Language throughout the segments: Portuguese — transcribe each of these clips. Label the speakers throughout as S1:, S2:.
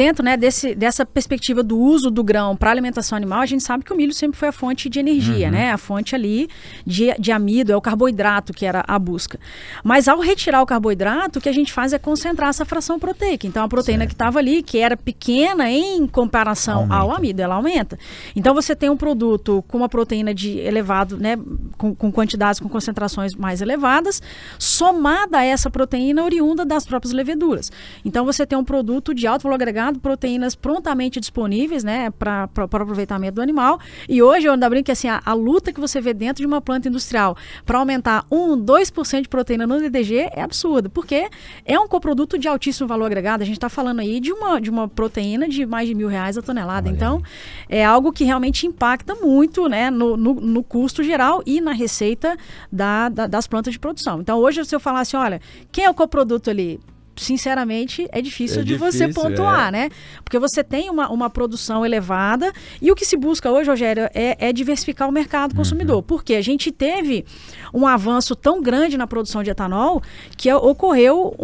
S1: Dentro, né, dessa perspectiva do uso do grão para alimentação animal, a gente sabe que o milho sempre foi a fonte de energia, né? A fonte ali de amido, é o carboidrato que era a busca. Mas ao retirar o carboidrato, o que a gente faz é concentrar essa fração proteica. Então a proteína que estava ali, que era pequena em comparação ao amido, ela aumenta. Então você tem um produto com uma proteína de elevado, né, com quantidades, com concentrações mais elevadas, somada a essa proteína oriunda das próprias leveduras. Então você tem um produto de alto valor agregado, proteínas prontamente disponíveis, né, para o aproveitamento do animal. E hoje eu ainda brinco que assim, a luta que você vê dentro de uma planta industrial para aumentar 2% de proteína no DDG é absurda, porque é um coproduto de altíssimo valor agregado. A gente está falando aí de uma proteína de mais de R$1.000 a tonelada. Olha, então, é algo que realmente impacta muito, né, no custo geral e na receita das plantas de produção. Então, hoje, se eu falasse, olha, quem é o coproduto ali? Sinceramente, é difícil você pontuar, né? Porque você tem uma produção elevada e o que se busca hoje, Rogério, é diversificar o mercado consumidor. Porque a gente teve um avanço tão grande na produção de etanol que ocorreu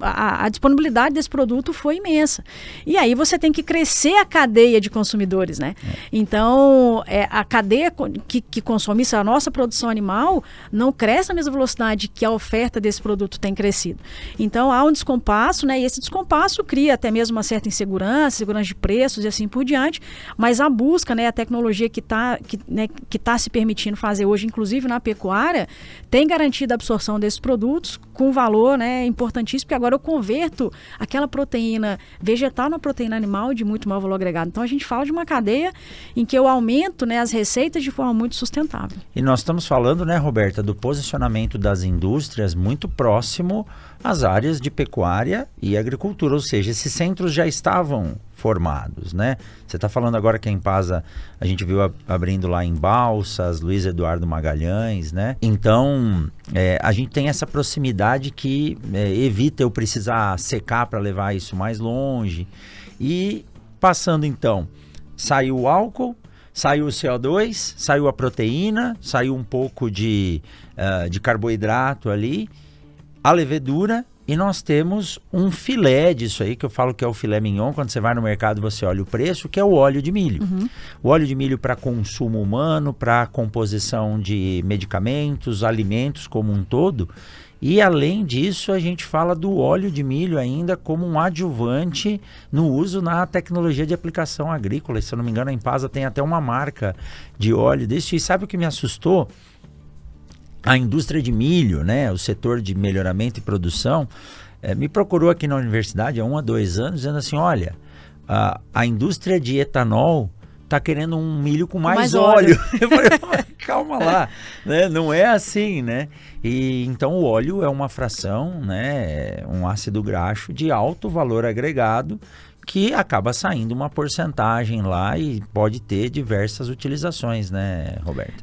S1: a disponibilidade desse produto foi imensa. E aí você tem que crescer a cadeia de consumidores, né? Então, a cadeia que consome isso, a nossa produção animal, não cresce na mesma velocidade que a oferta desse produto tem crescido. Então, há um descompasso, né? E esse descompasso cria até mesmo uma certa insegurança, segurança de preços e assim por diante, mas a busca, né, a tecnologia que tá se permitindo fazer hoje, inclusive na pecuária, tem garantido a absorção desses produtos com valor, né, importantíssimo, porque agora eu converto aquela proteína vegetal na proteína animal de muito maior valor agregado. Então, a gente fala de uma cadeia em que eu aumento, né, as receitas de forma muito sustentável.
S2: E nós estamos falando, né, Roberta, do posicionamento das indústrias muito próximo às áreas de pecuária e agricultura, ou seja, esses centros já estavam formados, né? Você está falando agora que a Enpasa, a gente viu abrindo lá em Balsas, Luiz Eduardo Magalhães, né? Então, a gente tem essa proximidade que evita eu precisar secar para levar isso mais longe. E passando então, saiu o álcool, saiu o CO2, saiu a proteína, saiu um pouco de carboidrato ali, a levedura, e nós temos um filé disso aí, que eu falo que é o filé mignon. Quando você vai no mercado você olha o preço, que é o óleo de milho. O óleo de milho para consumo humano, para composição de medicamentos, alimentos como um todo. E além disso, a gente fala do óleo de milho ainda como um adjuvante no uso na tecnologia de aplicação agrícola. E, se eu não me engano, a Enpasa tem até uma marca de óleo desse. E sabe o que me assustou? A indústria de milho, né, o setor de melhoramento e produção, me procurou aqui na universidade há 1 a 2 anos, dizendo assim, olha, a indústria de etanol está querendo um milho com mais óleo. Eu falei, calma lá, né? Não é assim, né? E então o óleo é uma fração, né, um ácido graxo de alto valor agregado, que acaba saindo uma porcentagem lá e pode ter diversas utilizações, né, Roberto?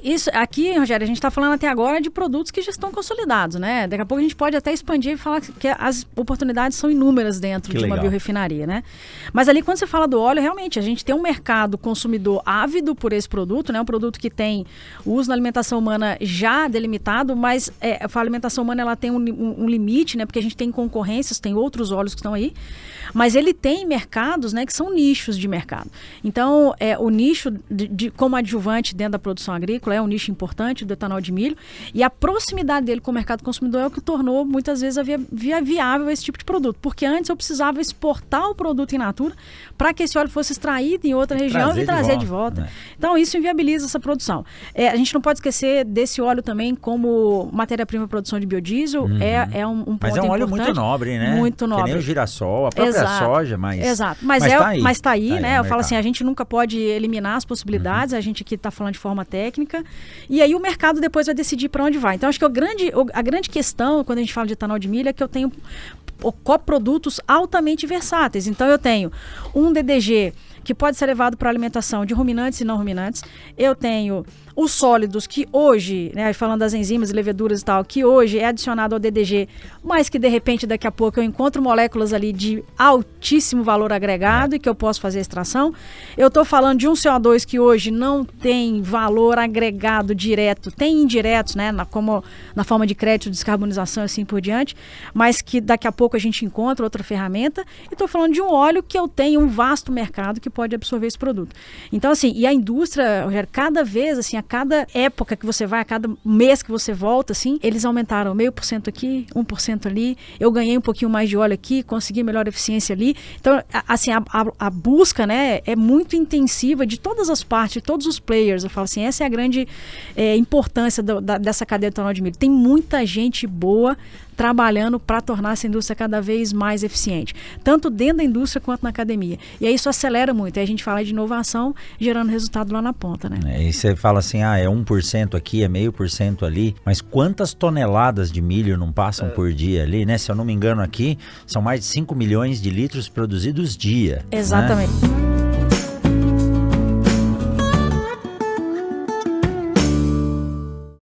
S1: Isso aqui, Rogério, a gente está falando até agora de produtos que já estão consolidados, né? Daqui a pouco a gente pode até expandir e falar que as oportunidades são inúmeras dentro de uma biorefinaria, né? Mas ali, quando você fala do óleo, realmente, a gente tem um mercado consumidor ávido por esse produto, né? Um produto que tem o uso na alimentação humana já delimitado, mas a alimentação humana ela tem um limite, né? Porque a gente tem concorrências, tem outros óleos que estão aí, mas ele tem mercados, né, que são nichos de mercado. Então, o nicho como adjuvante dentro da produção agrícola é um nicho importante do etanol de milho, e a proximidade dele com o mercado consumidor é o que tornou muitas vezes viável esse tipo de produto, porque antes eu precisava exportar o produto in natura para que esse óleo fosse extraído em outra região e trazer de volta. Né? Então, isso inviabiliza essa produção. A gente não pode esquecer desse óleo também como matéria-prima para produção de biodiesel, é um ponto importante.
S2: Mas é um óleo muito nobre, né?
S1: Muito nobre.
S2: Que nem o girassol, a própria soja,
S1: Exato, mas tá aí, né? Eu falo assim, a gente nunca pode eliminar as possibilidades, a gente aqui está falando de forma técnica, e aí o mercado depois vai decidir para onde vai. Então, acho que a grande questão, quando a gente fala de etanol de milho, é que eu tenho coprodutos altamente versáteis. Então, eu tenho um DDG que pode ser levado para alimentação de ruminantes e não ruminantes. Eu tenho os sólidos que hoje, né, falando das enzimas e leveduras e tal, que hoje é adicionado ao DDG, mas que de repente daqui a pouco eu encontro moléculas ali de altíssimo valor agregado e que eu posso fazer extração. Eu estou falando de um CO2 que hoje não tem valor agregado direto, tem indiretos, né, como na forma de crédito, descarbonização e assim por diante, mas que daqui a pouco a gente encontra outra ferramenta. E estou falando de um óleo que eu tenho um vasto mercado que pode absorver esse produto. Então, assim, e a indústria, Rogério, cada vez, assim, a cada época que você vai, a cada mês que você volta, assim, eles aumentaram 0,5% aqui, 1% ali, eu ganhei um pouquinho mais de óleo aqui, consegui melhor eficiência ali. Então, assim, a busca, né, é muito intensiva de todas as partes, de todos os players. Eu falo assim, essa é a grande importância dessa cadeia do etanol de milho. Tem muita gente boa trabalhando para tornar essa indústria cada vez mais eficiente, tanto dentro da indústria quanto na academia. E aí isso acelera muito. Aí a gente fala de inovação gerando resultado lá na ponta, né?
S2: E você fala assim, é 1% aqui, é 0,5% ali, mas quantas toneladas de milho não passam por dia ali, né? Se eu não me engano aqui, são mais de 5 milhões de litros produzidos dia.
S1: Exatamente.
S2: Né?